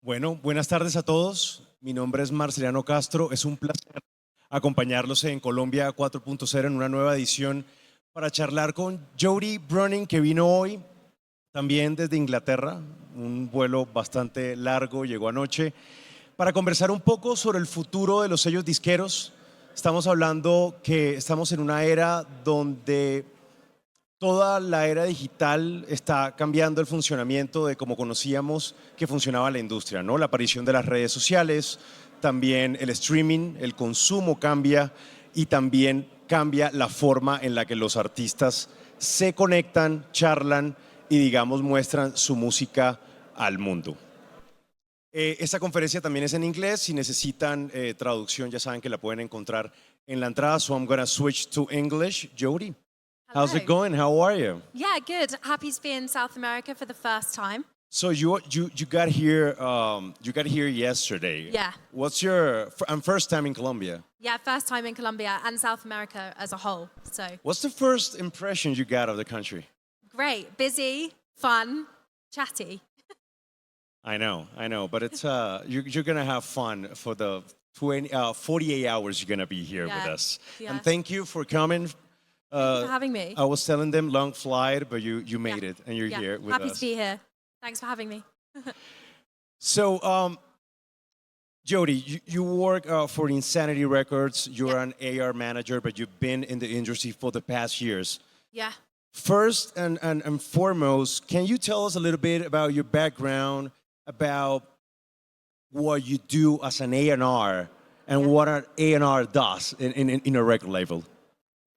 Bueno, buenas tardes a todos. Mi nombre es Marceliano Castro. Es un placer acompañarlos en Colombia 4.0 en una nueva edición para charlar con Jody Browning, que vino hoy también desde Inglaterra, un vuelo bastante largo, llegó anoche, para conversar un poco sobre el futuro de los sellos disqueros. Estamos hablando que estamos en una era donde toda la era digital está cambiando el funcionamiento de cómo conocíamos que funcionaba la industria, ¿no? La aparición de las redes sociales, también el streaming, el consumo cambia y también cambia la forma en la que los artistas se conectan, charlan y, digamos, muestran su música al mundo. Esta conferencia también es en inglés. Si necesitan traducción, ya saben que la pueden encontrar en la entrada. So I'm going to switch to English. Jody, how's it going? How are you? Yeah, good. Happy to be in South America for the first time. So you got here yesterday. Yeah. What's your first time in Colombia? Yeah, first time in Colombia and South America as a whole. So What's the first impression you got of the country? great, busy, fun, chatty. I know, but it's you're gonna have fun for the 48 hours you're gonna be here with us. Yeah. And thank you for coming. Thank you for having me. I was telling them long flight, but you made it and you're Yeah, here with happy us. to be here. Thanks for having me. So, Jody, you work for Insanity Records. You're an AR manager, but you've been in the industry for the past years. Yeah. First and foremost, can you tell us a little bit about your background, about what you do as an A&R and what an A&R does in a record label?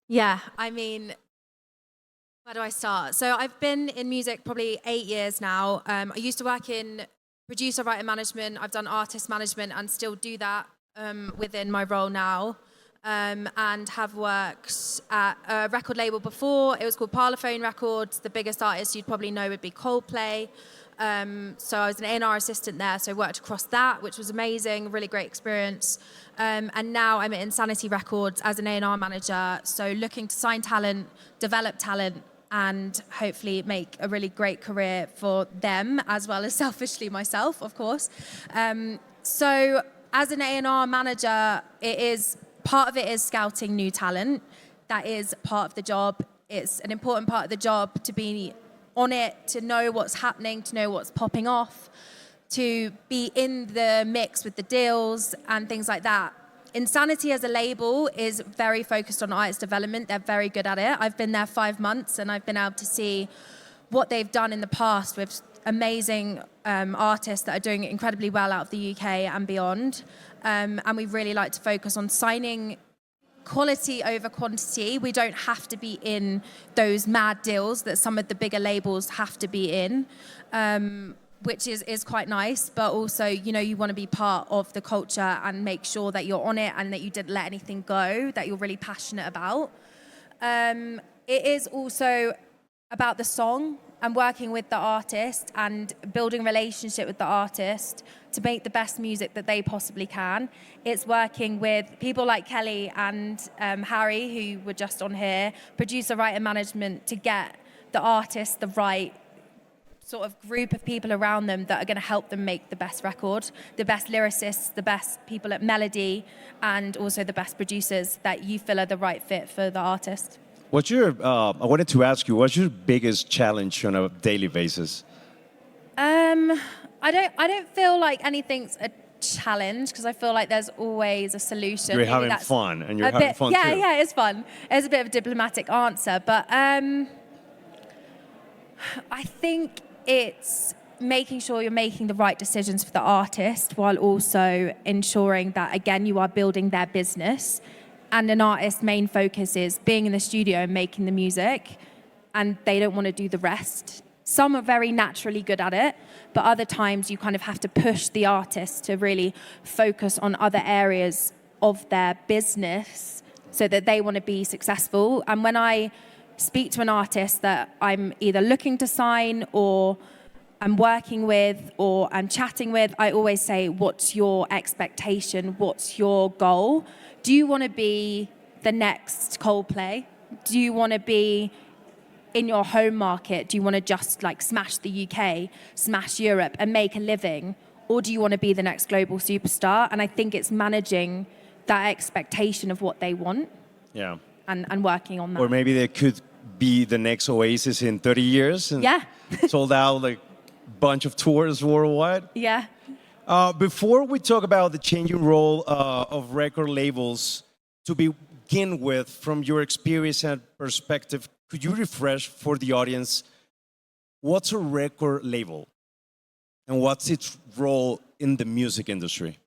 Yeah, I mean, where do I start? So I've been in music probably 8 years now. I used to work in producer, writer management. I've done artist management and still do that within my role now. And have worked at a record label before. It was called Parlophone Records. The biggest artist you'd probably know would be Coldplay. So I was an A&R assistant there, so I worked across that, which was amazing, really great experience. And now I'm at Insanity Records as an A&R manager, so looking to sign talent, develop talent, and hopefully make a really great career for them, as well as selfishly myself, of course. So as an A&R manager, part of it is scouting new talent. That is part of the job. It's an important part of the job to be on it, to know what's happening, to know what's popping off, to be in the mix with the deals and things like that. Insanity as a label is very focused on artist development. They're very good at it. I've been there 5 months and I've been able to see what they've done in the past with amazing artists that are doing incredibly well out of the UK and beyond. And we really like to focus on signing quality over quantity. We don't have to be in those mad deals that some of the bigger labels have to be in, which is quite nice. But also, you want to be part of the culture and make sure that you're on it and that you didn't let anything go, that you're really passionate about. It is also about the song and working with the artist and building a relationship with the artist to make the best music that they possibly can. It's working with people like Kelly and Harry, who were just on here, producer, writer, management, to get the artist the right sort of group of people around them that are going to help them make the best record, the best lyricists, the best people at melody, and also the best producers that you feel are the right fit for the artist. I wanted to ask you, what's your biggest challenge on a daily basis? I don't feel like anything's a challenge because I feel like there's always a solution. You're having fun, and you're having fun too. Yeah, it's fun. It's a bit of a diplomatic answer, but I think it's making sure you're making the right decisions for the artist while also ensuring that, again, you are building their business. And an artist's main focus is being in the studio and making the music, and they don't want to do the rest. Some are very naturally good at it, but other times you kind of have to push the artist to really focus on other areas of their business so that they want to be successful. And when I speak to an artist that I'm either looking to sign or I'm working with or I'm chatting with, I always say, what's your expectation? What's your goal? Do you want to be the next Coldplay? Do you want to be in your home market? Do you want to just like smash the UK, smash Europe and make a living? or do you want to be the next global superstar? And I think it's managing that expectation of what they want Yeah. and working on that. Or maybe they could be the next Oasis in 30 years and Yeah. sold out like a bunch of tours worldwide. Yeah. Before we talk about the changing role of record labels, to begin with, from your experience and perspective, could you refresh for the audience what's a record label and what's its role in the music industry?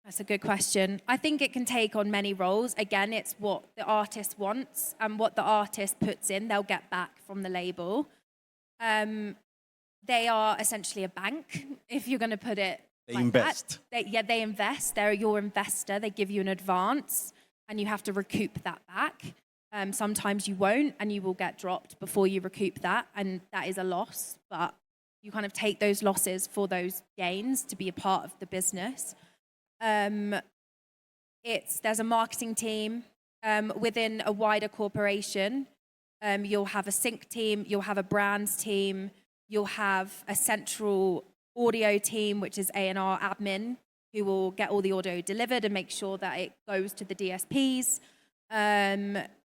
That's a good question. I think it can take on many roles. Again, it's what the artist wants and what the artist puts in, they'll get back from the label. They are essentially a bank, if you're going to put it They like invest. that. They invest. They're your investor. They give you an advance, and you have to recoup that back. Sometimes you won't, and you will get dropped before you recoup that, and that is a loss. But you kind of take those losses for those gains to be a part of the business. There's a marketing team within a wider corporation. You'll have a sync team. You'll have a brands team. You'll have a central audio team, which is A&R admin, who will get all the audio delivered and make sure that it goes to the DSPs.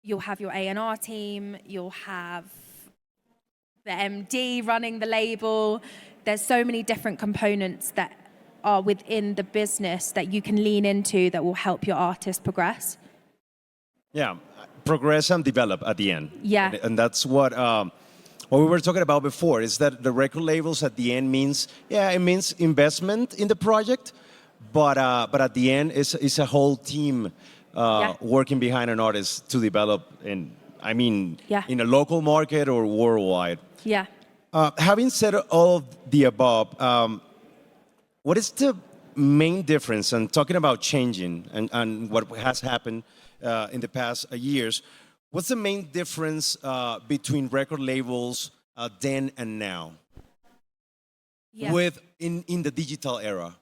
You'll have your A&R team. You'll have the MD running the label. There's so many different components that are within the business that you can lean into that will help your artist progress. Yeah, progress and develop at the end. Yeah. And that's what we were talking about before, is that the record labels at the end means, it means investment in the project, but at the end, it's a whole team working behind an artist to develop in a local market or worldwide. Yeah. Having said all of the above, what is the main difference, and talking about changing and what has happened in the past years, what's the main difference between record labels then and now in the digital era?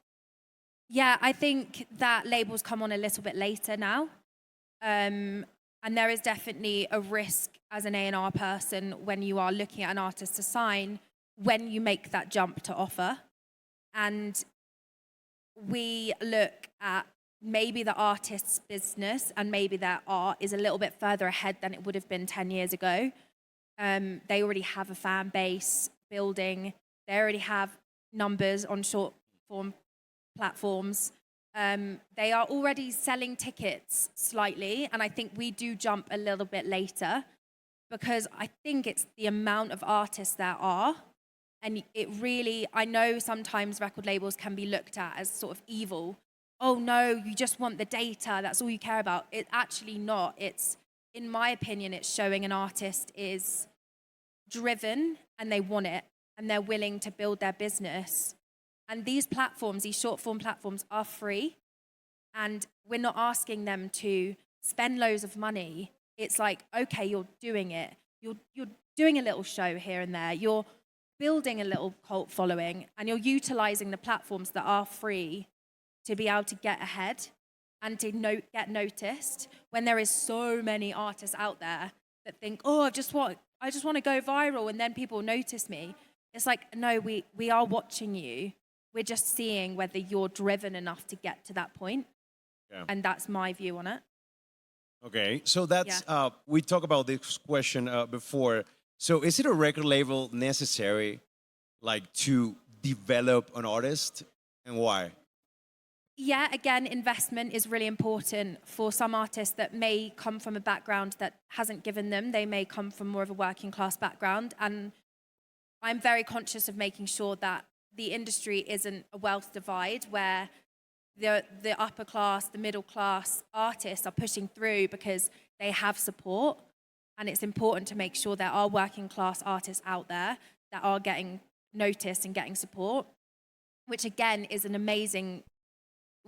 Yeah, I think that labels come on a little bit later now. And there is definitely a risk as an A&R person when you are looking at an artist to sign, when you make that jump to offer. And we look at maybe the artist's business and maybe their art is a little bit further ahead than it would have been 10 years ago. They already have a fan base building. They already have numbers on short form platforms. They are already selling tickets slightly, and I think we do jump a little bit later because I think it's the amount of artists there are. And it really, I know sometimes record labels can be looked at as sort of evil. Oh no, you just want the data, that's all you care about. It's actually not. It's, in my opinion, it's showing an artist is driven and they want it and they're willing to build their business. And these platforms, these short form platforms are free, and we're not asking them to spend loads of money. It's like, okay, you're doing it. You're doing a little show here and there. You're building a little cult following, and you're utilizing the platforms that are free to be able to get ahead and to get noticed when there is so many artists out there that think, oh, I just want to go viral and then people notice me. It's like, no, we are watching you. We're just seeing whether you're driven enough to get to that point. Yeah. And that's my view on it. Okay, so that's, we talked about this question before. So is it a record label necessary, like, to develop an artist, and why? Yeah, again, investment is really important for some artists that may come from a background that hasn't given them. They may come from more of a working class background. And I'm very conscious of making sure that the industry isn't a wealth divide where the upper class, the middle class artists are pushing through because they have support. And it's important to make sure there are working class artists out there that are getting noticed and getting support, which again is an amazing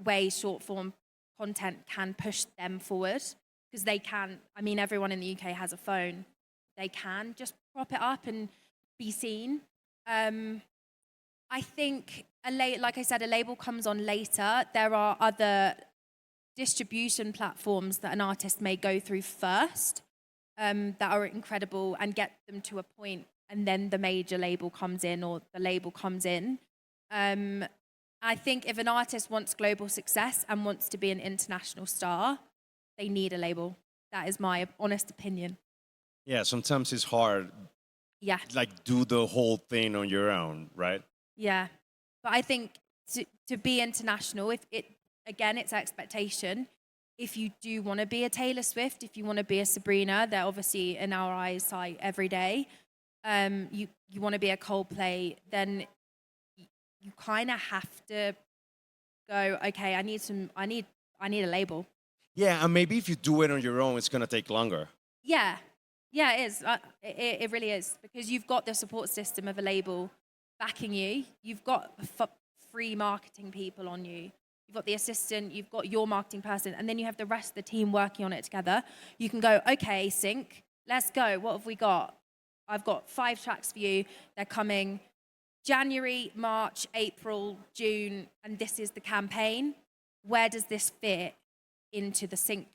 way short form content can push them forward, because they can, I mean, everyone in the UK has a phone. They can just prop it up and be seen. I think, like I said, a label comes on later. There are other distribution platforms that an artist may go through first that are incredible and get them to a point, and then the major label comes in or the label comes in. I think if an artist wants global success and wants to be an international star, they need a label. That is my honest opinion. Yeah, sometimes it's hard, Yeah, like do the whole thing on your own, right? yeah. But I think to be international, if it again, it's expectation. If you do want to be a Taylor Swift, if you want to be a Sabrina, they're obviously in our eyesight every day. You want to be a Coldplay, then you kind of have to go. Okay, I need a label. Yeah, and maybe if you do it on your own, it's gonna take longer. Yeah, yeah, it is. It really is because you've got the support system of a label backing you. You've got free marketing people on you. You've got the assistant. You've got your marketing person, and then you have the rest of the team working on it together. You can go, okay, sync. Let's go. What have we got? I've got 5 tracks for you. They're coming January, March, April, June, and this is the campaign. Where does this fit into the sync,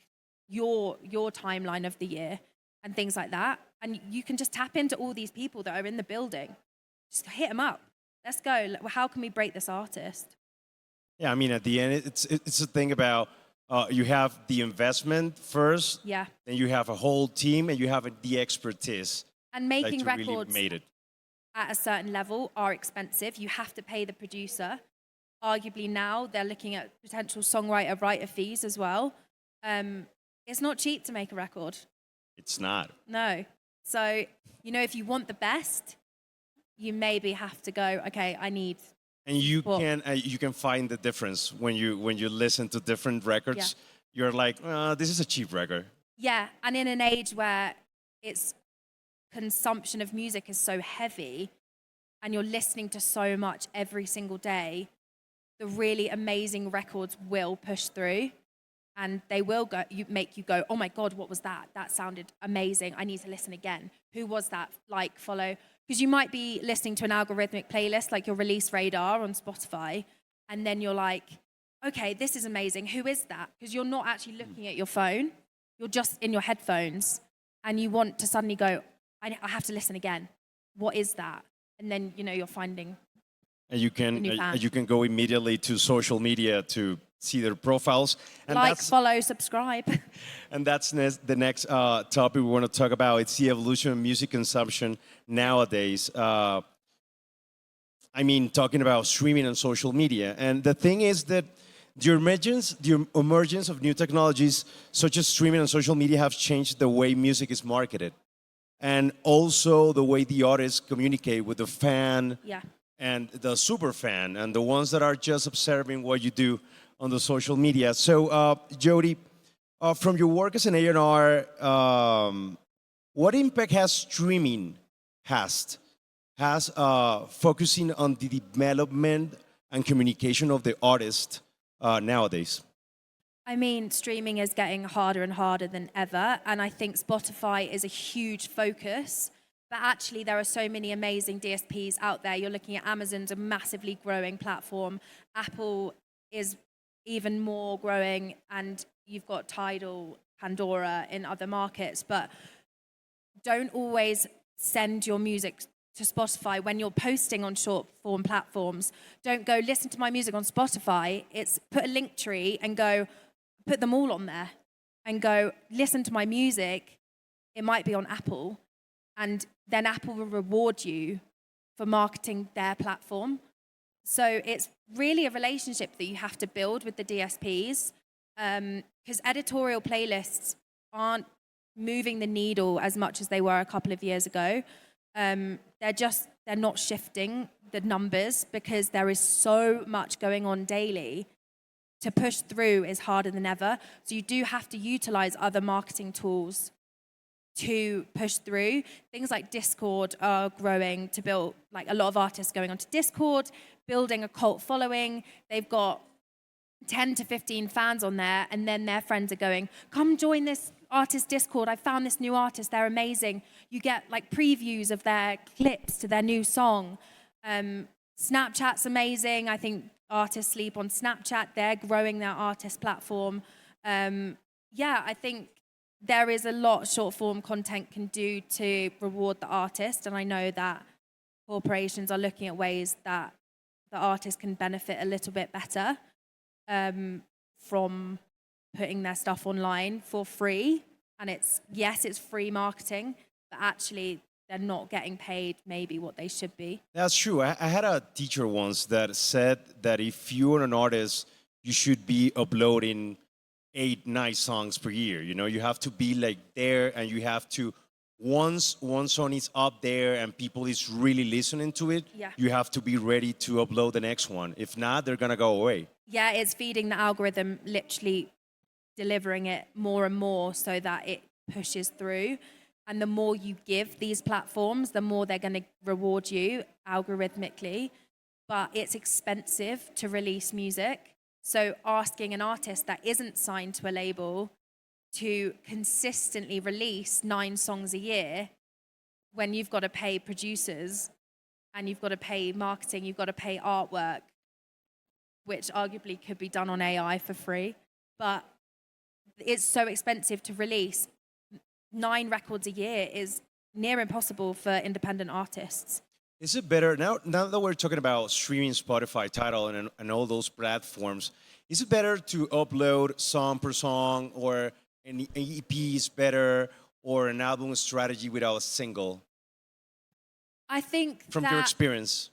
your timeline of the year and things like that? And you can just tap into all these people that are in the building. Just hit them up. Let's go. How can we break this artist? Yeah, I mean, at the end, it's a thing about you have the investment first, Yeah. then you have a whole team, and you have the expertise And like, making to really records made it. at a certain level are expensive. You have to pay the producer. Arguably now they're looking at potential songwriter writer fees as well. It's not cheap to make a record. It's not. No. So, if you want the best, you maybe have to go, okay, I need. And you Well- you can find the difference when you listen to different records. You're like, this is a cheap record. Yeah, and in an age where its consumption of music is so heavy and you're listening to so much every single day, the really amazing records will push through and they will make you go, oh my God, what was that? That sounded amazing. I need to listen again. Who was that? Like, follow. Because you might be listening to an algorithmic playlist like your release radar on Spotify, and then you're like, okay, this is amazing. Who is that? Because you're not actually looking at your phone. You're just in your headphones and you want to suddenly go, I have to listen again. What is that? And then, you're finding. And you can new fan. you can go immediately to social media to see their profiles. And Follow, subscribe. And that's the next topic we want to talk about. It's the evolution of music consumption nowadays. I mean, talking about streaming and social media. And the thing is that the emergence of new technologies such as streaming and social media have changed the way music is marketed. And also the way the artists communicate with the fan Yeah. and the super fan and the ones that are just observing what you do on the social media. So, Jody, from your work as an A&R, what impact has streaming has focusing on the development and communication of the artist nowadays? I mean, streaming is getting harder and harder than ever, and I think Spotify is a huge focus. But actually, there are so many amazing DSPs out there. You're looking at Amazon's a massively growing platform. Apple is even more growing, and you've got Tidal, Pandora in other markets. But don't always send your music to Spotify when you're posting on short form platforms. Don't go listen to my music on Spotify. It's put a link tree and go put them all on there and go listen to my music. It might be on Apple, and then Apple will reward you for marketing their platform. So it's really a relationship that you have to build with the DSPs, because editorial playlists aren't moving the needle as much as they were a couple of years ago. They're not shifting the numbers because there is so much going on daily. To push through is harder than ever. So you do have to utilize other marketing tools to push through. Things like Discord are growing to build, like a lot of artists going onto Discord, building a cult following. They've got 10 to 15 fans on there, and then their friends are going, come join this artist Discord. I found this new artist. They're amazing. You get like previews of their clips to their new song. Snapchat's amazing. I think artists sleep on Snapchat. They're growing their artist platform. I think there is a lot short form content can do to reward the artist. And I know that corporations are looking at ways that the artist can benefit a little bit better from putting their stuff online for free. And it's free marketing, but actually they're not getting paid maybe what they should be. That's true. I had a teacher once that said that if you're an artist, you should be uploading 8, 9 songs per year. You know, you have to be like there, and you have to, once one song is up there and people is really listening to it, Yeah. you have to be ready to upload the next one. If not, they're gonna go away. Yeah, it's feeding the algorithm, literally delivering it more and more so that it pushes through. And the more you give these platforms, the more they're going to reward you algorithmically. But it's expensive to release music. So asking an artist that isn't signed to a label to consistently release 9 songs a year, when you've got to pay producers and you've got to pay marketing, you've got to pay artwork, which arguably could be done on AI for free. But it's so expensive to release. 9 records a year is near impossible for independent artists. Is it better now that we're talking about streaming, Spotify, Tidal, and all those platforms? Is it better to upload song per song, or an EP is better, or an album strategy without a single? I think From your experience,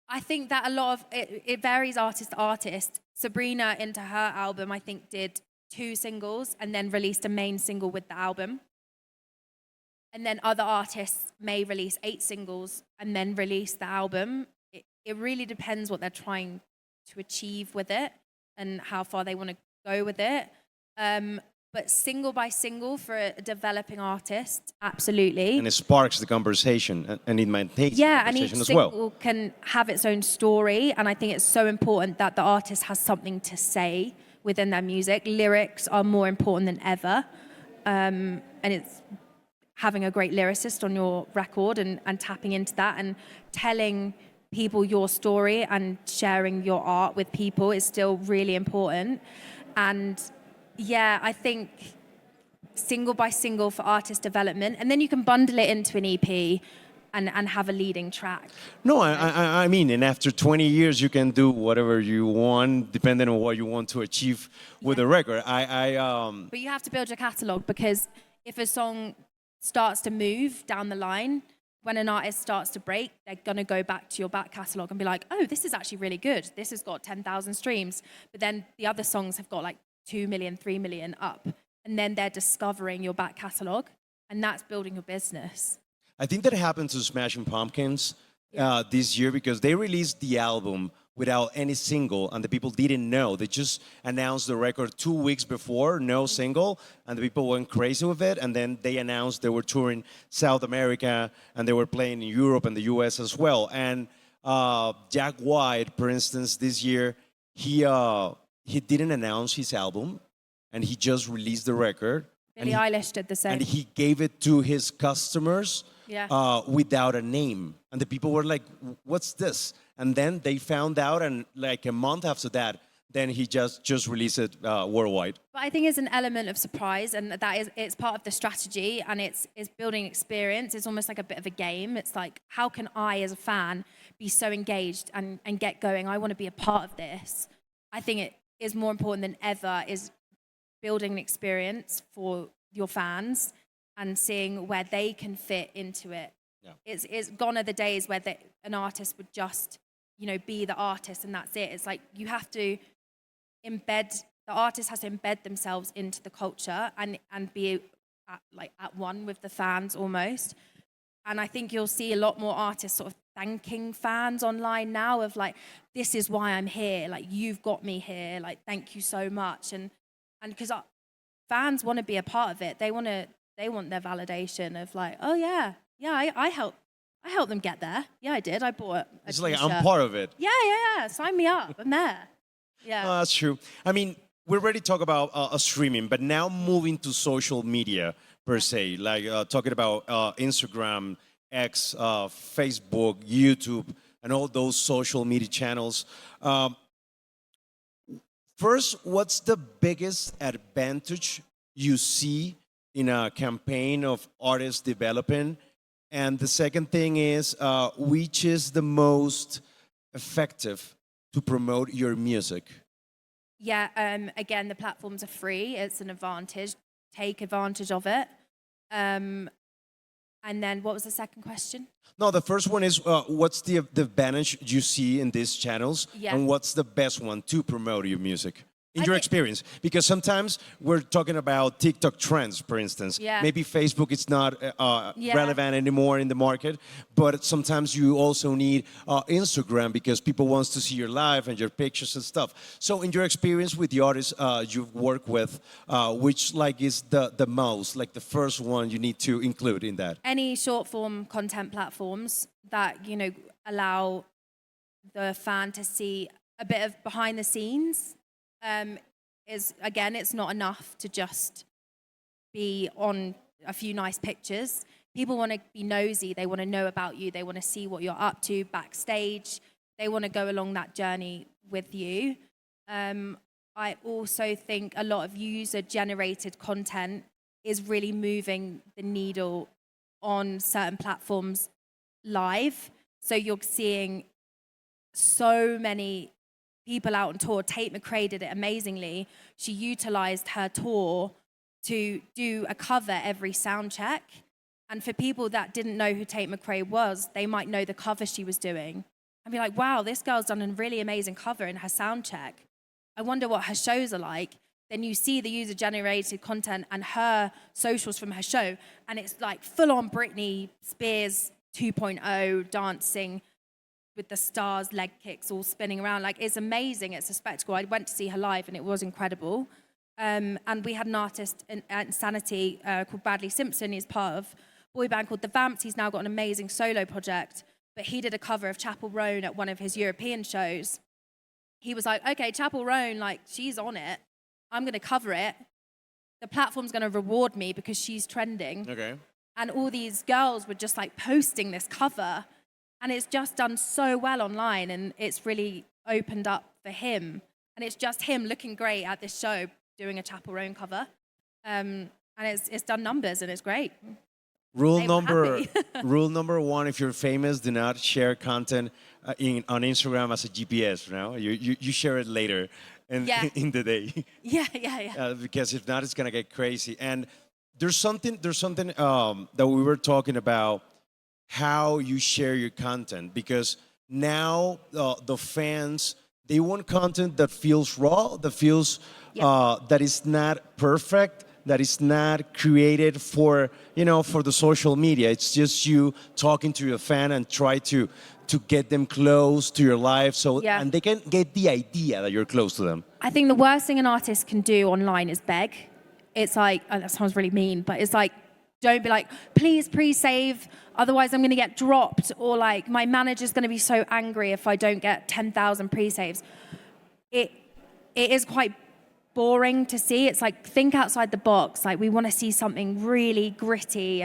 I think that a lot of it varies artist to artist. Sabrina, into her album, I think did 2 singles and then released a main single with the album. And then other artists may release 8 singles and then release the album. It really depends what they're trying to achieve with it and how far they want to go with it. But single by single for a developing artist, absolutely. and it sparks the conversation, and it maintains the And each conversation as single well. can have its own story. And I think it's so important that the artist has something to say within their music. Lyrics are more important than ever. And it's having a great lyricist on your record and tapping into that and telling people your story and sharing your art with people is still really important. And yeah, I think single by single for artist development, and then you can bundle it into an EP and have a leading track. No, I mean, and after 20 years, you can do whatever you want, depending on what you want to achieve with a record. But you have to build your catalog, because if a song starts to move down the line, when an artist starts to break, they're going to go back to your back catalog and be like, oh, this is actually really good. This has got 10,000 streams. But then the other songs have got like 2 million, 3 million up. And then they're discovering your back catalog, and that's building your business. I think that happened to Smashing Pumpkins this year, because they released the album without any single, and the people didn't know. They just announced the record 2 weeks before, no single, and the people went crazy with it. And then they announced they were touring South America, and they were playing in Europe and the US as well. And Jack White, for instance, this year, he didn't announce his album, and he just released the record. Billie Eilish did the same. And he gave it to his customers without a name. And the people were like, what's this? And then they found out, and like a month after that, then he just released it worldwide. But I think it's an element of surprise, and it's part of the strategy, and it's building experience. It's almost like a bit of a game. It's like, how can I, as a fan, be so engaged and get going? I want to be a part of this. I think it is more important than ever is building an experience for your fans and seeing where they can fit into it. Yeah. It's gone are the days where an artist would just, be the artist and that's it. It's like you have to the artist has to embed themselves into the culture and be at one with the fans almost. And I think you'll see a lot more artists sort of thanking fans online now of like, this is why I'm here. Like, you've got me here. Like, thank you so much. And because fans want to be a part of it. They want their validation of like, oh yeah, I helped them get there. Yeah, I did. I bought a It's like, t-shirt. I'm part of it. Yeah. Sign me up. I'm there. Yeah. That's true. I mean, we already talked about streaming, but now moving to social media per se, like talking about Instagram, X, Facebook, YouTube, and all those social media channels. First, what's the biggest advantage you see in a campaign of artists developing? And the second thing is, which is the most effective to promote your music? Yeah, again, the platforms are free. It's an advantage. Take advantage of it. And then what was the second question? No, the first one is what's the advantage you see in these channels, Yeah. and what's the best one to promote your music? In I your think- experience, because sometimes we're talking about TikTok trends, for instance. Yeah. Maybe Facebook is not Yeah. relevant anymore in the market, but sometimes you also need Instagram because people wants to see your life and your pictures and stuff. So, in your experience with the artists you've worked with, which like is the most, like the first one you need to include in that? Any short form content platforms that, allow the fan to see a bit of behind the scenes, is, again, it's not enough to just be on a few nice pictures. People want to be nosy. They want to know about you. They want to see what you're up to backstage. They want to go along that journey with you. I also think a lot of user-generated content is really moving the needle on certain platforms live. So you're seeing so many people out on tour. Tate McRae did it amazingly. She utilized her tour to do a cover every sound check. And for people that didn't know who Tate McRae was, they might know the cover she was doing and be like, wow, this girl's done a really amazing cover in her sound check. I wonder what her shows are like. Then you see the user-generated content and her socials from her show, and it's like full-on Britney Spears 2.0 dancing with the stars, leg kicks, all spinning around. Like, it's amazing. It's a spectacle. I went to see her live, and it was incredible. And we had an artist in Insanity called Bradley Simpson. He's part of a boy band called The Vamps. He's now got an amazing solo project. But he did a cover of Chapel Roan at one of his European shows. He was like, okay, Chapel Roan, like, she's on it. I'm going to cover it. The platform's going to reward me because she's trending. Okay. And all these girls were just like posting this cover. And it's just done so well online, and it's really opened up for him. And it's just him looking great at this show, doing a Chapel Roan cover. And it's done numbers, and it's great. Rule They were number happy. rule number one: if you're famous, do not share content on Instagram as a GPS. No, you share it later Yeah. in the day, Yeah. because if not, it's gonna get crazy. And there's something that we were talking about, how you share your content, because now the fans, they want content that feels raw, that feels that is not perfect, that is not created for for the social media. It's just you talking to your fan and try to get them close to your life, so Yeah. and they can get the idea that you're close to them. I think the worst thing an artist can do online is beg. It's like, oh, that sounds really mean, but it's like, don't be like, please pre-save, otherwise I'm going to get dropped, or like, my manager's going to be so angry if I don't get 10,000 pre-saves. It is quite boring to see. It's like, think outside the box. Like, we want to see something really gritty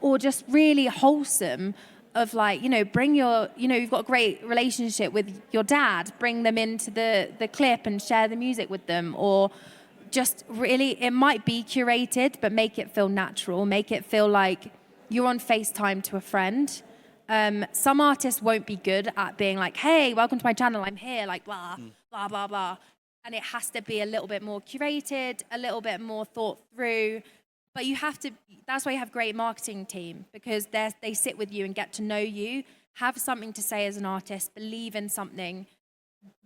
or just really wholesome of like, bring your, you've got a great relationship with your dad, bring them into the clip and share the music with them, or just really, it might be curated, but make it feel natural, make it feel like you're on FaceTime to a friend. Some artists won't be good at being like, hey, welcome to my channel, I'm here, like blah, blah, blah, blah. And it has to be a little bit more curated, a little bit more thought through. But you have to, that's why you have a great marketing team, because they sit with you and get to know you, have something to say as an artist, believe in something,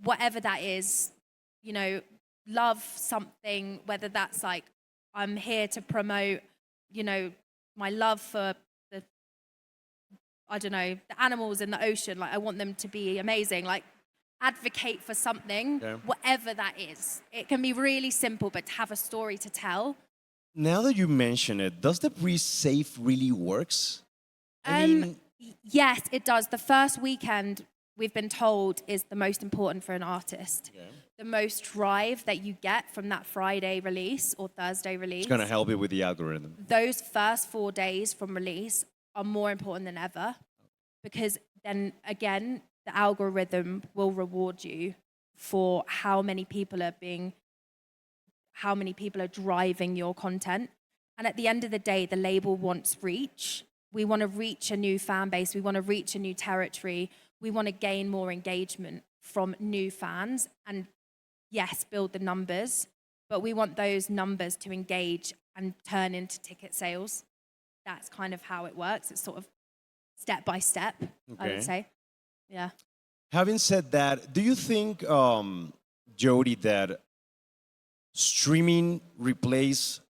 whatever that is, love something, whether that's like, I'm here to promote, my love for the animals in the ocean. Like, I want them to be amazing. Like, advocate for something, whatever that is. It can be really simple, but to have a story to tell. Now that you mention it, does the pre-save really works? I mean, Yes, it does. The first weekend, we've been told, is the most important for an artist. The most drive that you get from that Friday release or Thursday release. it's gonna help you with the algorithm. Those first 4 days from release are more important than ever, because then again, the algorithm will reward you for how many people are driving your content. And at the end of the day, the label wants reach. We want to reach a new fan base. We want to reach a new territory. we want to gain more engagement from new fans and, yes, build the numbers, but we want those numbers to engage and turn into ticket sales. That's kind of how it works. It's sort of step by step, I would say. Yeah. Having said that, do you think, Jody, that streaming replace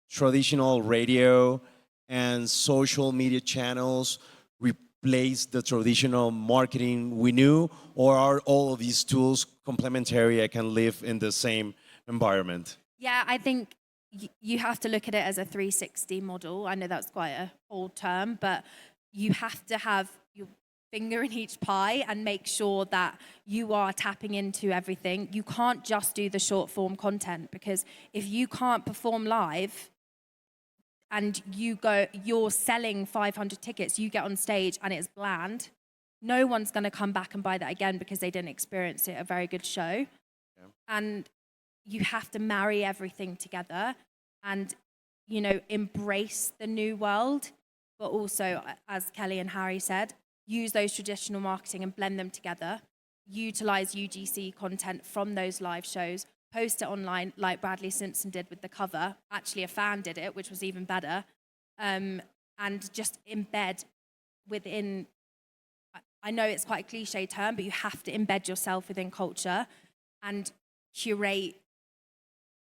traditional radio and social media channels replace the traditional marketing we knew, or are all of these tools complementary and can live in the same environment? Yeah, I think you have to look at it as a 360 model. I know that's quite an old term, but you have to have your finger in each pie and make sure that you are tapping into everything. You can't just do the short form content, because if you can't perform live and you're selling 500 tickets, you get on stage and it's bland, no one's going to come back and buy that again because they didn't experience it a very good show. Yeah. And you have to marry everything together and, you know, embrace the new world, but also, as Kelly and Harry said, use those traditional marketing and blend them together, utilize UGC content from those live shows, post it online like Bradley Simpson did with the cover. Actually, a fan did it, which was even better. And just embed within, I know it's quite a cliche term, but you have to embed yourself within culture and curate,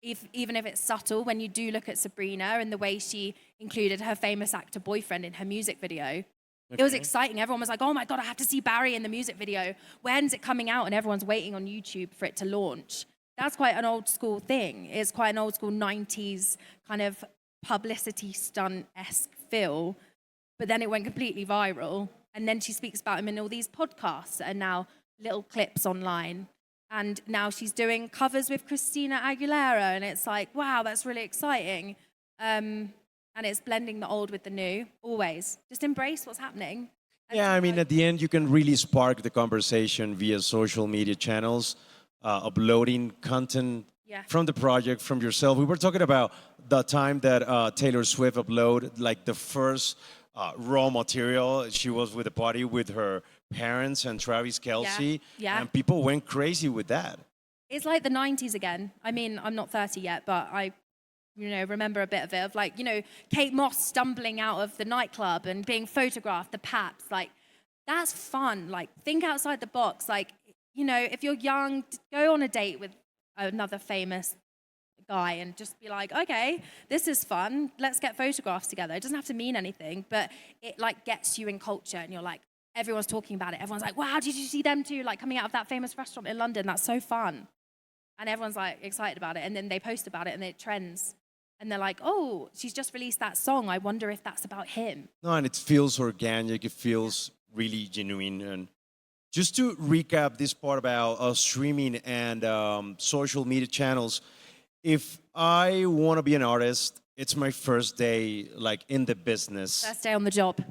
even if it's subtle. When you do look at Sabrina and the way she included her famous actor boyfriend in her music video, it was exciting. Everyone was like, oh my God, I have to see Barry in the music video. When's it coming out? And everyone's waiting on YouTube for it to launch. That's quite an old school thing. It's quite an old school 90s kind of publicity stunt-esque feel. But then it went completely viral. And then she speaks about him in all these podcasts and now little clips online. And now she's doing covers with Christina Aguilera. And it's like, wow, that's really exciting. And it's blending the old with the new, always. Just embrace what's happening. Yeah, I mean, at the end, you can really spark the conversation via social media channels, uploading content from the project, from yourself. We were talking about the time that Taylor Swift uploaded, like the first raw material. She was with a party with her parents and Travis Kelce, and people went crazy with that. It's like the 90s again. I mean, I'm not 30 yet, but I remember a bit of it, of like, Kate Moss stumbling out of the nightclub and being photographed, the Paps, like, that's fun. Like, think outside the box. Like, if you're young, go on a date with another famous guy and just be like, okay, this is fun. Let's get photographs together. It doesn't have to mean anything, but it like gets you in culture and you're like, everyone's talking about it. Everyone's like, wow, did you see them too? Like coming out of that famous restaurant in London. That's so fun. And everyone's like excited about it. And then they post about it and it trends. And they're like, oh, she's just released that song. I wonder if that's about him. No, and it feels organic. It feels really genuine. And just to recap this part about streaming and social media channels, if I want to be an artist, it's my first day, like in the business. First day on the job.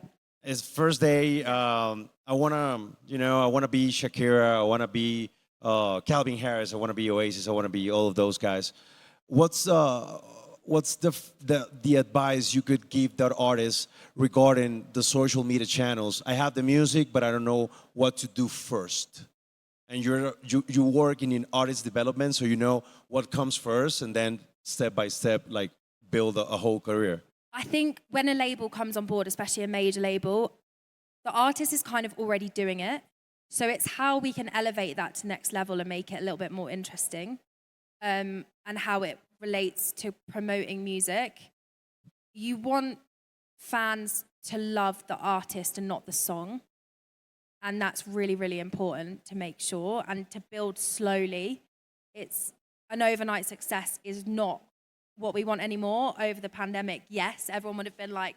It's first day. I want to be Shakira. I want to be Calvin Harris. I want to be Oasis. I want to be all of those guys. What's the advice you could give that artist regarding the social media channels? I have the music, but I don't know what to do first. And you're working in artist development, so you know what comes first, and then step by step, like build a whole career. I think when a label comes on board, especially a major label, the artist is kind of already doing it. So it's how we can elevate that to next level and make it a little bit more interesting, and how it relates to promoting music. You want fans to love the artist and not the song. And that's really, really important to make sure and to build slowly. It's an overnight success is not what we want anymore. Over the pandemic, yes, everyone would have been like,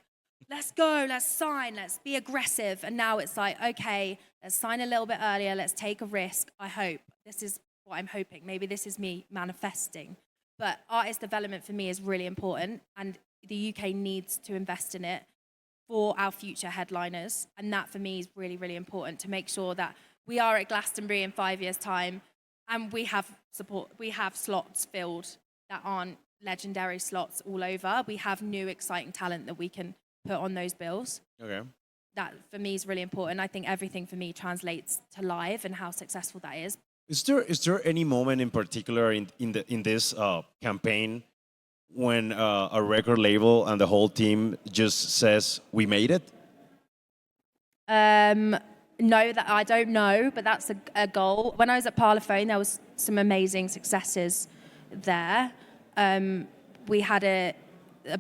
let's go, let's sign, let's be aggressive. And now it's like, okay, let's sign a little bit earlier, let's take a risk. I hope. This is what I'm hoping. Maybe this is me manifesting. But artist development for me is really important, and the UK needs to invest in it for our future headliners. And that for me is really, really important, to make sure that we are at Glastonbury in 5 years' time and we have support, we have slots filled that aren't legendary slots all over. We have new exciting talent that we can put on those bills. Okay. that for me is really important. I think everything for me translates to live and how successful that is. Is there any moment in particular in this campaign when a record label and the whole team just says we made it? No, that I don't know, but that's a goal. When I was at Parlophone, there was some amazing successes there. We had a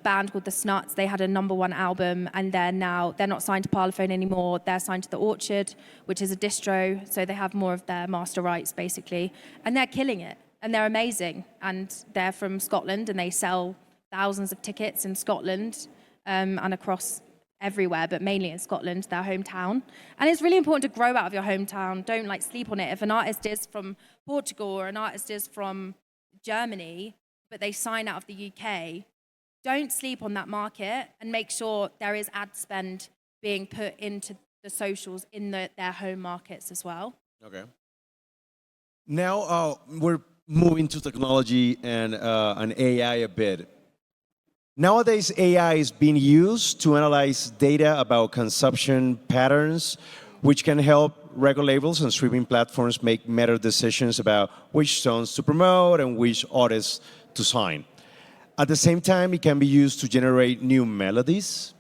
band called The Snuts. They had a #1 album, and they're not signed to Parlophone anymore. They're signed to The Orchard, which is a distro, so they have more of their master rights basically, and they're killing it, and they're amazing, and they're from Scotland, and they sell thousands of tickets in Scotland and across everywhere, but mainly in Scotland, their hometown. And it's really important to grow out of your hometown. Don't like sleep on it. If an artist is from Portugal or an artist is from Germany, but they sign out of the UK, don't sleep on that market and make sure there is ad spend being put into the socials in their home markets as well. Okay. Now we're moving to technology and AI a bit. Nowadays, AI is being used to analyze data about consumption patterns, which can help record labels and streaming platforms make better decisions about which songs to promote and which artists to sign. At the same time, it can be used to generate new melodies,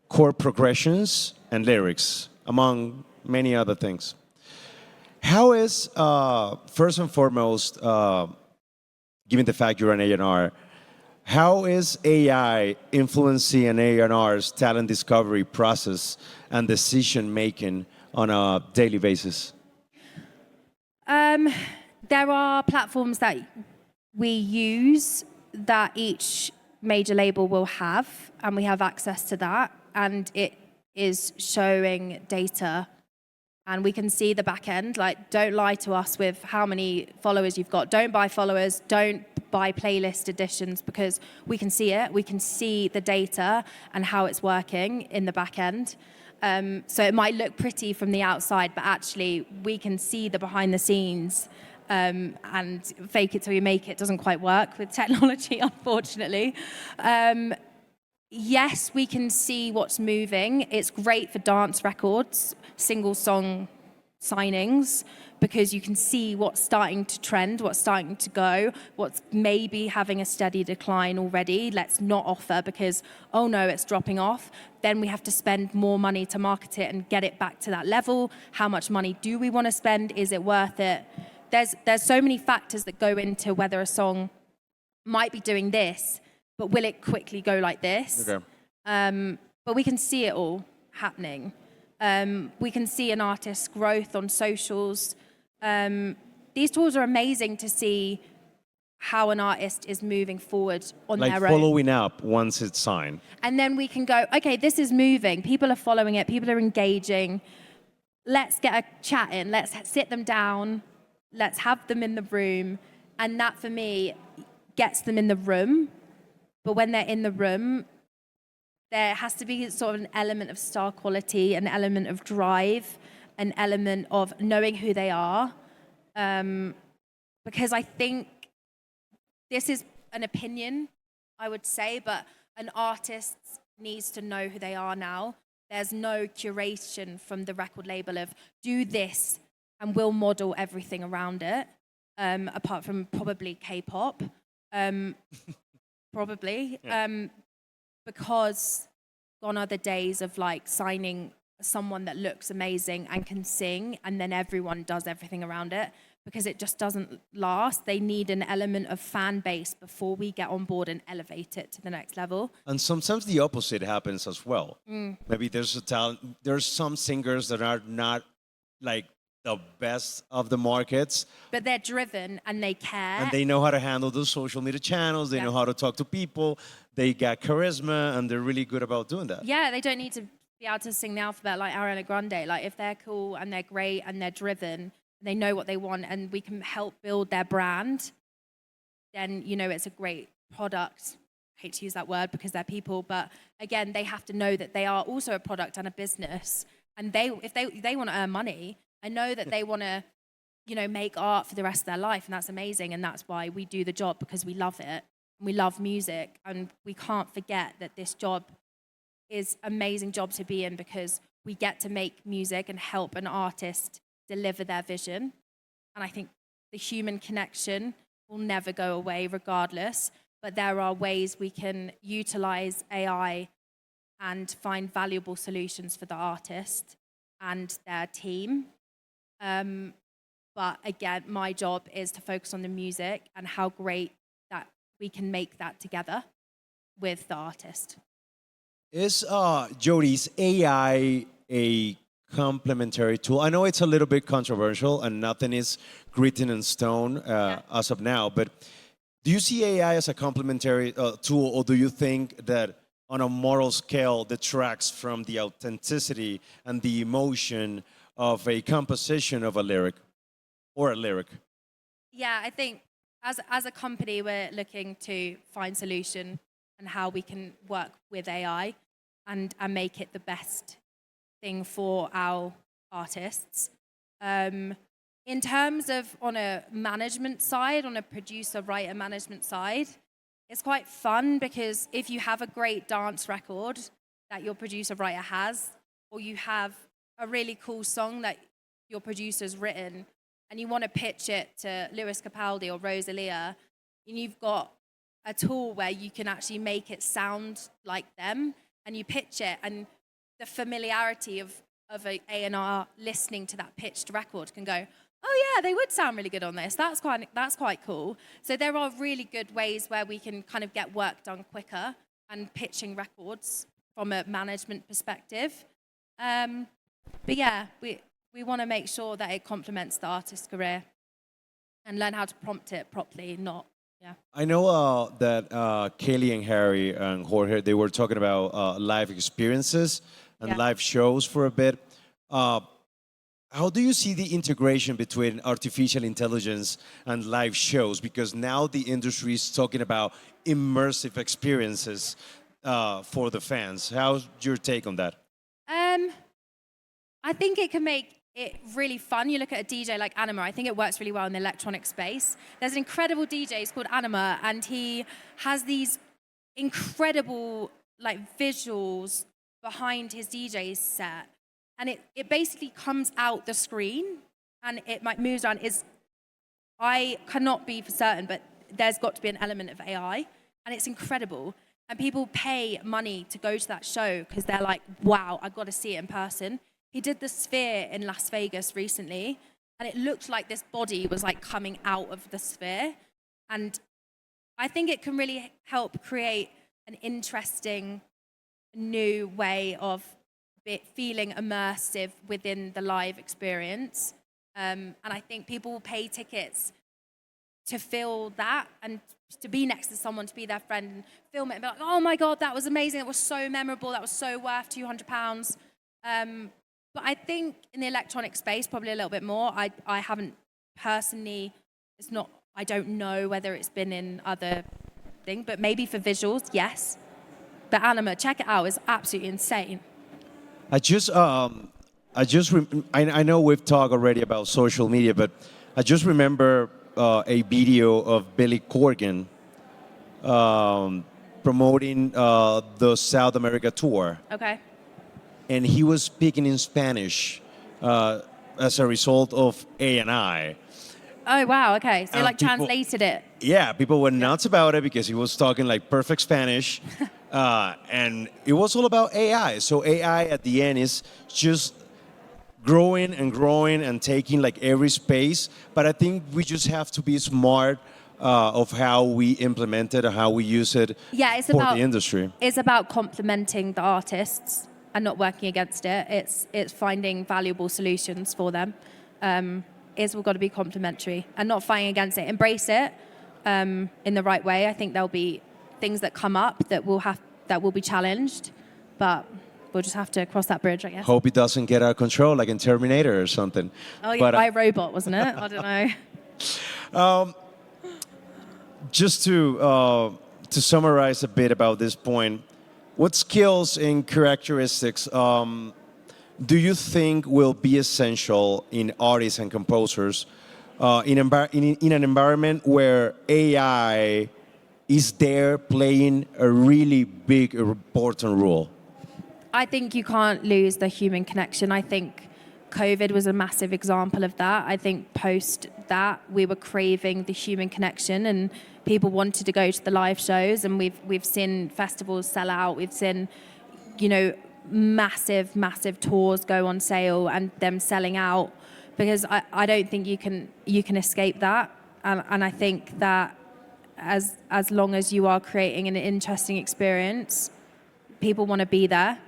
chord progressions, and lyrics, among many other things. How is, first and foremost, given the fact you're an A&R, how is AI influencing an A&R's talent discovery process and decision making on a daily basis? There are platforms that we use that each major label will have, and we have access to that, and it is showing data, and we can see the back end. Like, don't lie to us with how many followers you've got. Don't buy followers, don't buy playlist editions, because we can see it. We can see the data and how it's working in the back end. So it might look pretty from the outside, but actually we can see the behind the scenes. And fake it till you make it doesn't quite work with technology, unfortunately. Yes, we can see what's moving. It's great for dance records, single song signings, because you can see what's starting to trend, what's starting to go, what's maybe having a steady decline already. Let's not offer because, oh no, it's dropping off. Then we have to spend more money to market it and get it back to that level. How much money do we want to spend? Is it worth it? There's so many factors that go into whether a song might be doing this, but will it quickly go like this? Okay. But we can see it all happening. We can see an artist's growth on socials. These tools are amazing to see how an artist is moving forward on Like their own. following up once it's signed. And then we can go, okay, this is moving. People are following it. People are engaging. Let's get a chat in. Let's sit them down. Let's have them in the room. And that, for me, gets them in the room. But when they're in the room, there has to be sort of an element of star quality, an element of drive, an element of knowing who they are. Because I think this is an opinion, I would say, but an artist needs to know who they are now. There's no curation from the record label of do this and we'll model everything around it, apart from probably K-pop. Probably. Yeah. Because gone are the days of like signing someone that looks amazing and can sing and then everyone does everything around it, because it just doesn't last. They need an element of fan base before we get on board and elevate it to the next level. And sometimes the opposite happens as well. Maybe there's a talent. There's some singers that are not like the best of the markets, But they're driven and they care. and they know how to handle those social media channels. They Yeah. know how to talk to people. They got charisma, and they're really good about doing that. Yeah, they don't need to be able to sing the alphabet like Ariana Grande. Like, if they're cool and they're great and they're driven, they know what they want, and we can help build their brand, then, you know, it's a great product. I hate to use that word because they're people, but again, they have to know that they are also a product and a business. And if they want to earn money, I know that they want to, you know, make art for the rest of their life, and that's amazing. And that's why we do the job, because we love it. We love music, and we can't forget that this job is an amazing job to be in, because we get to make music and help an artist deliver their vision. And I think the human connection will never go away regardless, but there are ways we can utilize AI and find valuable solutions for the artist and their team. But again, my job is to focus on the music and how great that we can make that together with the artist. Is Jody's AI a complementary tool? I know it's a little bit controversial and nothing is written in stone as of now, but do you see AI as a complementary tool, or do you think that on a moral scale detracts from the authenticity and the emotion of a composition of a lyric or a lyric? Yeah, I think as a company, we're looking to find solution and how we can work with AI and make it the best thing for our artists. In terms of on a management side, on a producer-writer management side, it's quite fun because if you have a great dance record that your producer-writer has, or you have a really cool song that your producer's written, and you want to pitch it to Lewis Capaldi or Rosalia, and you've got a tool where you can actually make it sound like them, and you pitch it, and the familiarity of a A&R listening to that pitched record can go, oh yeah, they would sound really good on this. That's quite cool. So there are really good ways where we can kind of get work done quicker and pitching records from a management perspective. But yeah, we want to make sure that it complements the artist's career and learn how to prompt it properly, not, yeah. I know that Kaylee and Harry and Jorge, they were talking about live experiences and live shows for a bit. How do you see the integration between artificial intelligence and live shows? Because now the industry is talking about immersive experiences for the fans. How's your take on that? I think it can make it really fun. You look at a DJ like Anima, I think it works really well in the electronic space. There's an incredible DJ, he's called Anima, and he has these incredible like visuals behind his DJ set. And it basically comes out the screen and it like moves around. I cannot be for certain, but there's got to be an element of AI, and it's incredible. And people pay money to go to that show because they're like, wow, I've got to see it in person. He did the Sphere in Las Vegas recently, and it looked like this body was like coming out of the Sphere. And I think it can really help create an interesting new way of feeling immersive within the live experience. And I think people will pay tickets to feel that and to be next to someone, to be their friend and film it and be like, oh my God, that was amazing. It was so memorable. That was so worth £200. But I think in the electronic space, probably a little bit more. I haven't personally, I don't know whether it's been in other things, but maybe for visuals, yes. But Anima, check it out. It's absolutely insane. I know we've talked already about social media, but I just remember a video of Billy Corgan promoting the South America tour. Okay. And he was speaking in Spanish as a result of AI. Oh, wow, okay. So you translated it. Yeah, people were nuts about it because he was talking like perfect Spanish. And it was all about AI. So AI at the end is just growing and growing and taking like every space. But I think we just have to be smart of how we implement it and how we use it for the industry. It's about complementing the artists and not working against it. It's finding valuable solutions for them. We've got to be complementary and not fighting against it. Embrace it in the right way. I think there'll be things that come up that will be challenged, but we'll just have to cross that bridge, I guess. Hope it doesn't get out of control, like in Terminator or something. Oh yeah, by robot, wasn't it? I don't know. Just to summarize a bit about this point, what skills and characteristics do you think will be essential in artists and composers in an environment where AI is there playing a really big, important role? I think you can't lose the human connection. I think COVID was a massive example of that. I think post that, we were craving the human connection and people wanted to go to the live shows, and we've seen festivals sell out. We've seen, massive tours go on sale and them selling out, because I don't think you can escape that. And I think that as long as you are creating an interesting experience, people want to be there.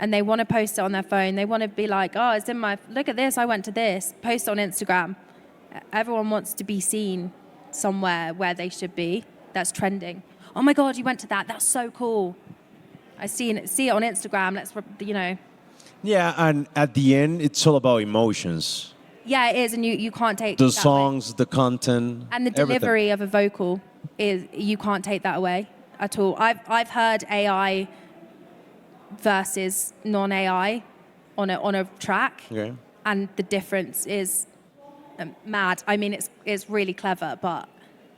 And they want to post it on their phone. They want to be like, oh, it's in my, look at this, I went to this. Post on Instagram. Everyone wants to be seen somewhere where they should be. That's trending. Oh my God, you went to that. That's so cool. I see it on Instagram. Yeah, and at the end, it's all about emotions. Yeah, it is, and you can't take The that songs, away. the content, And the everything. delivery of a vocal you can't take that away at all. I've heard AI versus non-AI on a track, Okay. and the difference is mad. I mean, it's really clever, but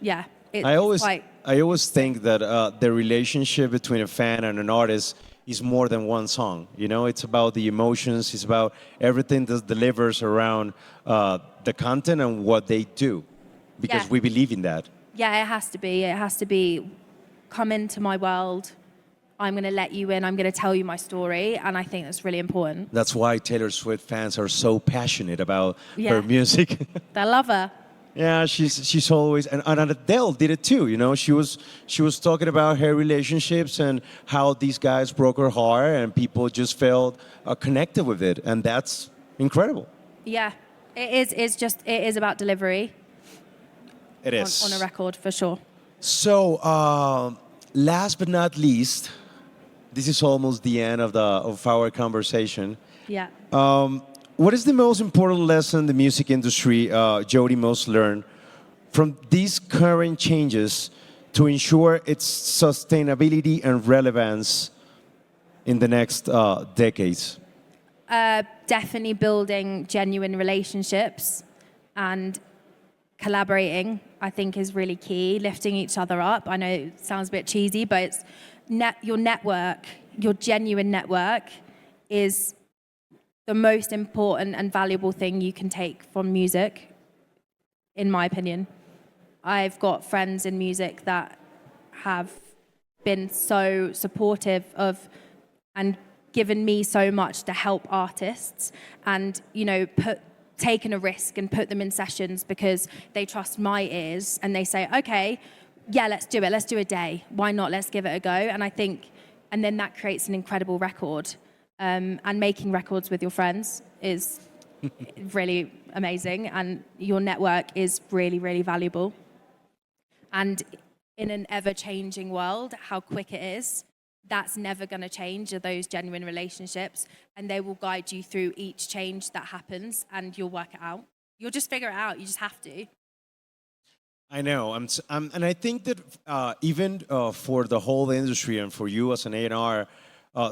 yeah, I always think that the relationship between a fan and an artist is more than one song. It's about the emotions. It's about everything that delivers around the content and what they do, because Yeah. we believe in that. Yeah, it has to be. It has to be, come into my world. I'm going to let you in. I'm going to tell you my story. And I think that's really important. That's why Taylor Swift fans are so passionate about Yeah. her music. They love her. Yeah, she's always, and Adele did it too. She was talking about her relationships and how these guys broke her heart, and people just felt connected with it, and that's incredible. Yeah, it is about delivery. It is on a record, for sure. So, last but not least, this is almost the end of our conversation. Yeah. What is the most important lesson the music industry, Jody, must learn from these current changes to ensure its sustainability and relevance in the next decades? Definitely building genuine relationships and collaborating, I think, is really key. Lifting each other up. I know it sounds a bit cheesy, but it's your network, your genuine network is the most important and valuable thing you can take from music, in my opinion. I've got friends in music that have been so supportive of and given me so much to help artists, and taken a risk and put them in sessions because they trust my ears and they say, okay, yeah, let's do it. Let's do a day. Why not? Let's give it a go. And then that creates an incredible record. And making records with your friends is really amazing, and your network is really, really valuable. And in an ever-changing world, how quick it is, that's never going to change, are those genuine relationships, and they will guide you through each change that happens, and you'll work it out. You'll just figure it out. You just have to. I know, and I think that even for the whole industry and for you as an A&R,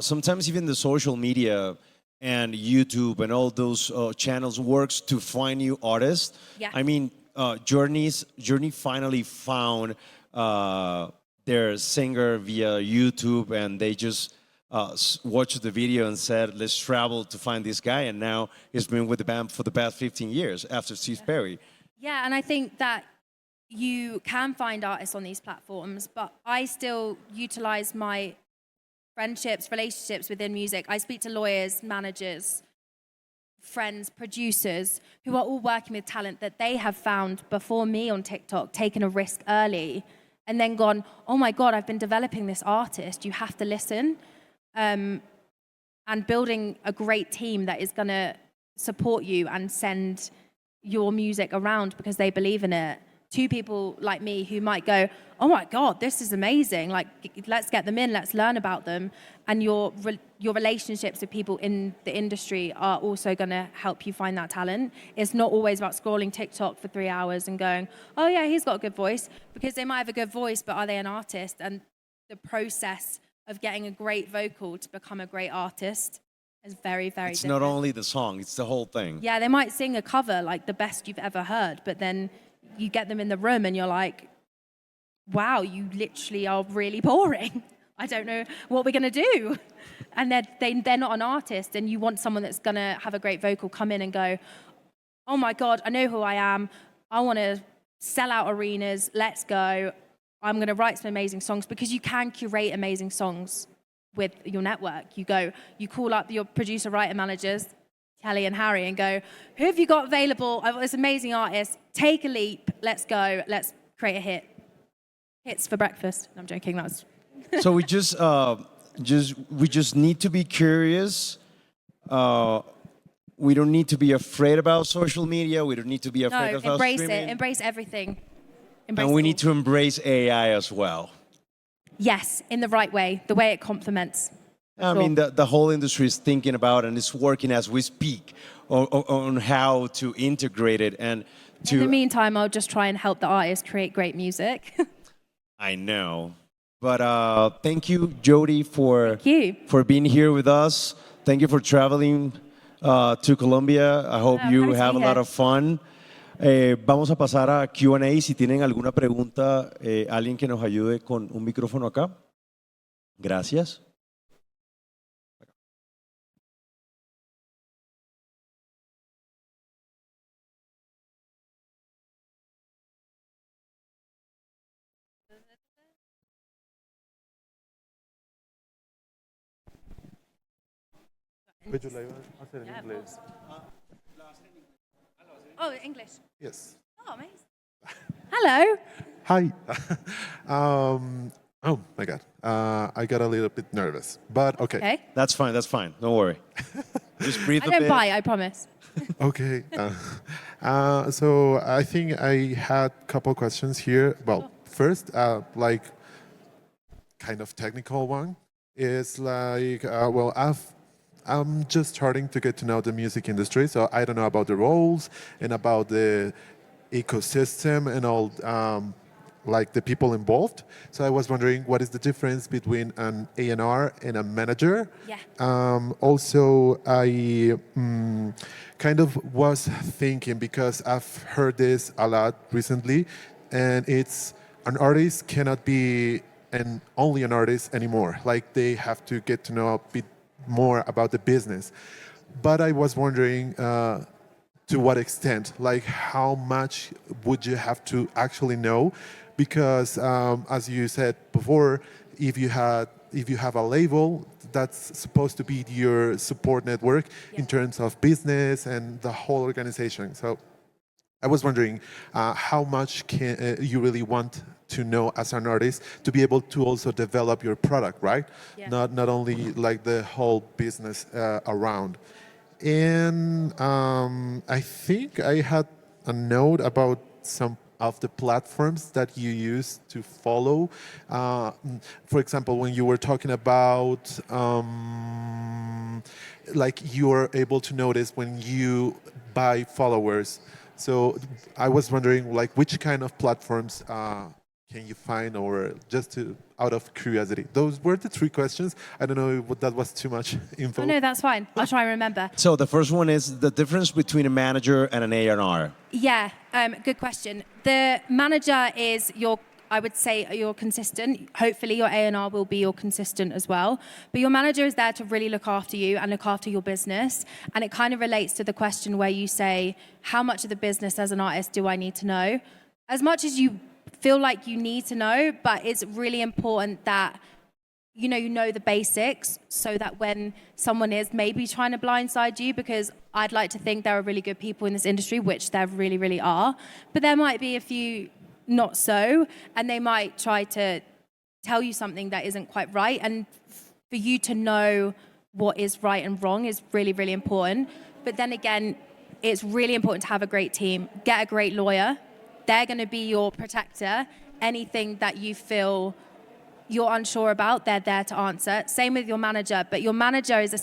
sometimes even the social media and YouTube and all those channels works to find new artists. Yeah. I mean, Journey finally found their singer via YouTube, and they just watched the video and said, let's travel to find this guy, and now he's been with the band for the past 15 years after Steve Perry. Yeah, and I think that you can find artists on these platforms, but I still utilize my friendships, relationships within music. I speak to lawyers, managers, friends, producers, who are all working with talent that they have found before me on TikTok, taken a risk early, and then gone, oh my God, I've been developing this artist, you have to listen. And building a great team that is gonna support you and send your music around because they believe in it. Two people like me who might go, oh my God, this is amazing. Like, let's get them in, let's learn about them. And your relationships with people in the industry are also gonna help you find that talent. It's not always about scrolling TikTok for 3 hours and going, oh yeah, he's got a good voice, because they might have a good voice, but are they an artist? And the process of getting a great vocal to become a great artist is very, very It's different. not only the song, it's the whole thing. Yeah, they might sing a cover like the best you've ever heard, but then you get them in the room and you're like, wow, you literally are really boring. I don't know what we're going to do. and they're not an artist, and you want someone that's going to have a great vocal come in and go, oh my God, I know who I am. I want to sell out arenas. Let's go. I'm going to write some amazing songs, because you can curate amazing songs with your network. You call up your producer, writer managers, Kelly and Harry, and go, who have you got available? I've got this amazing artist. Take a leap. Let's go. Let's create a hit. Hits for breakfast. I'm joking. That's So we just need to be curious. We don't need to be afraid about social media. We don't need to be afraid of embrace streaming. it. Embrace everything. Embrace And we it need to embrace AI as well. Yes, in the right way, the way it complements. I mean, the whole industry is thinking about and is working as we speak on how to integrate it and to. In the meantime, I'll just try and help the artists create great music. I know, but thank you, Jody, Thank you. for being here with us. Thank you for traveling to Colombia. I hope you have a lot of fun. Vamos a pasar a Q&A. Si tienen alguna pregunta, alguien que nos ayude con un micrófono acá. Gracias. Yo la iba a hacer en inglés. Oh, English. Yes. Oh, amazing. Hello. Hi. Oh my God. I got a little bit nervous, but okay. Okay. That's fine. That's fine. Don't worry. Just breathe I a don't bit. bite, I promise. Okay. So I think I had a couple questions here. Well, first, like kind of technical one is like, I'm just starting to get to know the music industry, so I don't know about the roles and about the ecosystem and all, like the people involved. So I was wondering, what is the difference between an A&R and a manager? Yeah. Also, I kind of was thinking, because I've heard this a lot recently, and it's an artist cannot be only an artist anymore. Like they have to get to know a bit more about the business. But I was wondering to what extent, like how much would you have to actually know? Because as you said before, if you have a label, that's supposed to be your support network in terms of business and the whole organization. So I was wondering how much can you really want to know as an artist to be able to also develop your product, right? Yeah. Not only like the whole business around. And I think I had a note about some of the platforms that you use to follow. For example, when you were talking about like you are able to notice when you buy followers. So I was wondering, like, which kind of platforms can you find, or just out of curiosity? Those were the three questions. I don't know if that was too much info. Oh, no, that's fine. I'll try and remember. So the first one is the difference between a manager and an A&R. Yeah, good question. The manager is I would say you're consistent. Hopefully your A&R will be your consistent as well. But your manager is there to really look after you and look after your business. And it kind of relates to the question where you say, how much of the business as an artist do I need to know? As much as you feel like you need to know, but it's really important that you know the basics, so that when someone is maybe trying to blindside you, because I'd like to think there are really good people in this industry, which there really, really are, but there might be a few not so, and they might try to tell you something that isn't quite right, and for you to know what is right and wrong is really, really important. But then again, it's really important to have a great team. Get a great lawyer. They're going to be your protector. Anything that you feel you're unsure about, they're there to answer. Same with your manager, but your manager is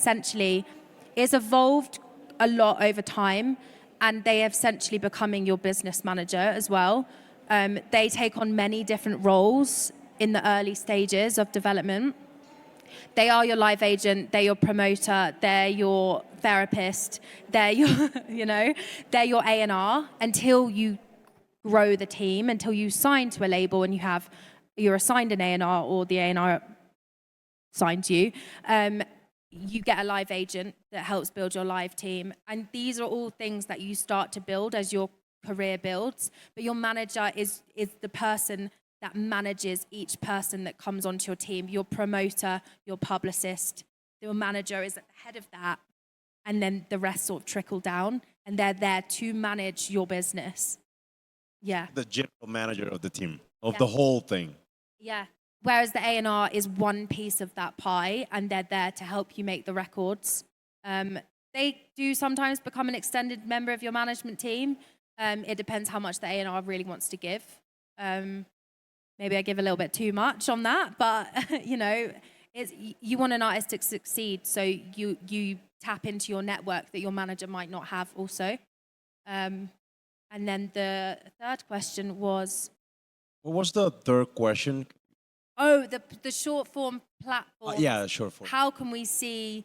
evolved a lot over time, and they are essentially becoming your business manager as well. They take on many different roles in the early stages of development. They are your live agent, they're your promoter, they're your therapist, they're your, they're your A&R until you grow the team, until you sign to a label and you're assigned an A&R, or the A&R signs you. you get a live agent that helps build your live team. And these are all things that you start to build as your career builds. But your manager is the person that manages each person that comes onto your team. Your promoter, your publicist, your manager is at the head of that. And then the rest sort of trickle down. And they're there to manage your business. Yeah. The general manager of the team, of Yeah. the whole thing. Yeah. Whereas the A&R is one piece of that pie, and they're there to help you make the records. They do sometimes become an extended member of your management team. It depends how much the A&R really wants to give. Maybe I give a little bit too much on that, but you know, you want an artist to succeed, so you tap into your network that your manager might not have also. And then the third question was... What was the third question? Oh, the short form platform. Yeah, short form. How can we see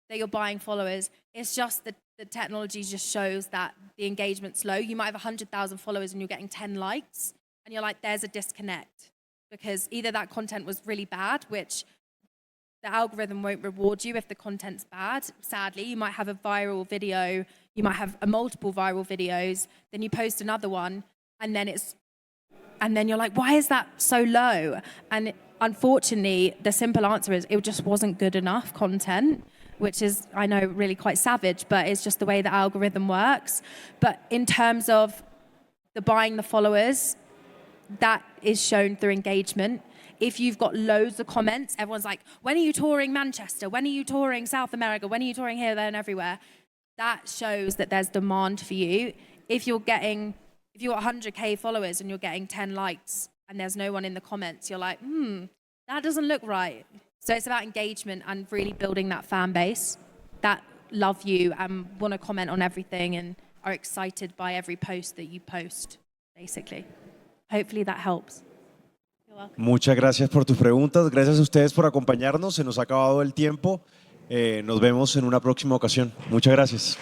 that you're buying followers? It's just that the technology just shows that the engagement's low. You might have 100,000 followers and you're getting 10 likes. And you're like, there's a disconnect. Because either that content was really bad, which the algorithm won't reward you if the content's bad. Sadly, you might have a viral video. You might have multiple viral videos. Then you post another one. And then you're like, why is that so low? And unfortunately, the simple answer is it just wasn't good enough content, which is, I know, really quite savage, but it's just the way the algorithm works. But in terms of the buying the followers, that is shown through engagement. If you've got loads of comments, everyone's like, when are you touring Manchester? When are you touring South America? When are you touring here, there, and everywhere? That shows that there's demand for you. If you've got 100K followers and you're getting 10 likes and there's no one in the comments, you're like, that doesn't look right. So it's about engagement and really building that fan base that love you and want to comment on everything and are excited by every post that you post, basically. Hopefully that helps. You're welcome. Muchas gracias por tus preguntas. Gracias a ustedes por acompañarnos. Se nos ha acabado el tiempo. Nos vemos en una próxima ocasión. Muchas gracias.